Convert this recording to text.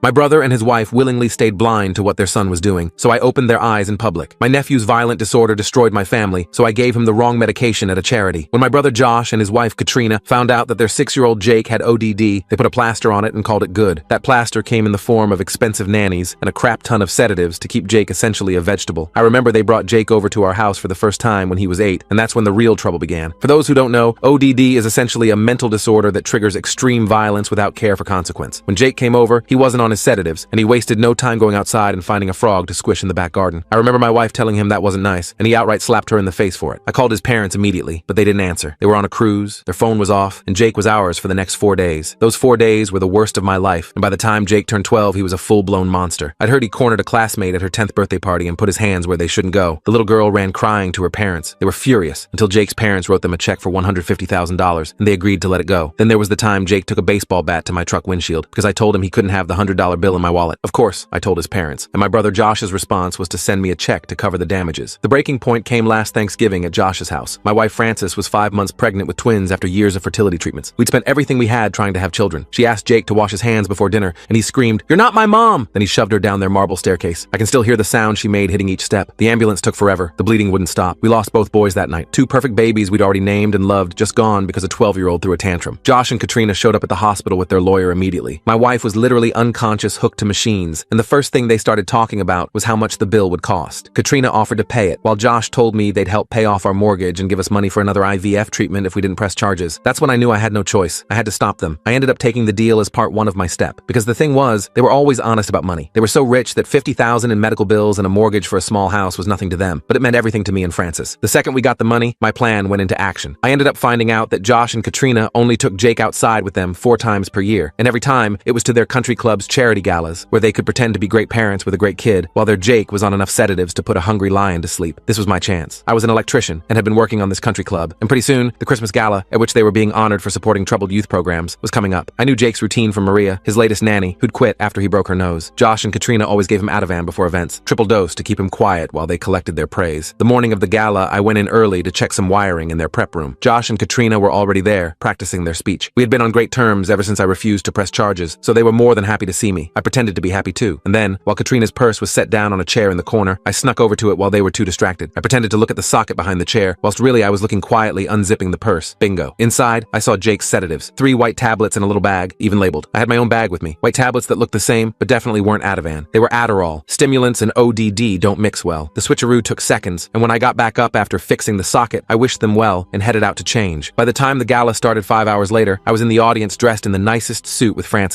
My brother and his wife willingly stayed blind to what their son was doing, so I opened their eyes in public. My nephew's violent disorder destroyed my family, so I gave him the wrong medication at a charity. When my brother Josh and his wife Katrina found out that their 6-year-old Jake had ODD, they put a plaster on it and called it good. That plaster came in the form of expensive nannies and a crap ton of sedatives to keep Jake essentially a vegetable. I remember they brought Jake over to our house for the first time when he was 8, and that's when the real trouble began. For those who don't know, ODD is essentially a mental disorder that triggers extreme violence without care for consequence. When Jake came over, he wasn't on his sedatives, and he wasted no time going outside and finding a frog to squish in the back garden. I remember my wife telling him that wasn't nice, and he outright slapped her in the face for it. I called his parents immediately, but they didn't answer. They were on a cruise, their phone was off, and Jake was ours for the next 4 days. Those 4 days were the worst of my life, and by the time Jake turned 12, he was a full-blown monster. I'd heard he cornered a classmate at her 10th birthday party and put his hands where they shouldn't go. The little girl ran crying to her parents. They were furious until Jake's parents wrote them a check for $150,000, and they agreed to let it go. Then there was the time Jake took a baseball bat to my truck windshield because I told him he couldn't have the $100 bill in my wallet. Of course, I told his parents, and my brother Josh's response was to send me a check to cover the damages. The breaking point came last Thanksgiving at Josh's house. My wife Frances was 5 months pregnant with twins after years of fertility treatments. We'd spent everything we had trying to have children. She asked Jake to wash his hands before dinner, and he screamed, "You're not my mom!" Then he shoved her down their marble staircase. I can still hear the sound she made hitting each step. The ambulance took forever. The bleeding wouldn't stop. We lost both boys that night. 2 perfect babies we'd already named and loved, just gone because a 12-year-old threw a tantrum. Josh and Katrina showed up at the hospital with their lawyer immediately. My wife was literally unconscious, hooked to machines, and the first thing they started talking about was how much the bill would cost. Katrina offered to pay it, while Josh told me they'd help pay off our mortgage and give us money for another IVF treatment if we didn't press charges. That's when I knew I had no choice. I had to stop them. I ended up taking the deal as part 1 of my step, because the thing was, they were always honest about money. They were so rich that $50,000 in medical bills and a mortgage for a small house was nothing to them, but it meant everything to me and Frances. The second we got the money, my plan went into action. I ended up finding out that Josh and Katrina only took Jake outside with them 4 times per year, and every time it was to their country club's charity galas, where they could pretend to be great parents with a great kid, while their Jake was on enough sedatives to put a hungry lion to sleep. This was my chance. I was an electrician and had been working on this country club, and pretty soon, the Christmas gala, at which they were being honored for supporting troubled youth programs, was coming up. I knew Jake's routine from Maria, his latest nanny, who'd quit after he broke her nose. Josh and Katrina always gave him Ativan before events, triple dose to keep him quiet while they collected their praise. The morning of the gala, I went in early to check some wiring in their prep room. Josh and Katrina were already there, practicing their speech. We had been on great terms ever since I refused to press charges, so they were more than happy to see me. I pretended to be happy too, and then, while Katrina's purse was set down on a chair in the corner, I snuck over to it while they were too distracted. I pretended to look at the socket behind the chair, whilst really I was looking quietly unzipping the purse. Bingo. Inside, I saw Jake's sedatives, 3 white tablets in a little bag, even labeled. I had my own bag with me. White tablets that looked the same, but definitely weren't Ativan. They were Adderall. Stimulants and ODD don't mix well. The switcheroo took seconds, and when I got back up after fixing the socket, I wished them well and headed out to change. By the time the gala started 5 hours later, I was in the audience dressed in the nicest suit with Frances.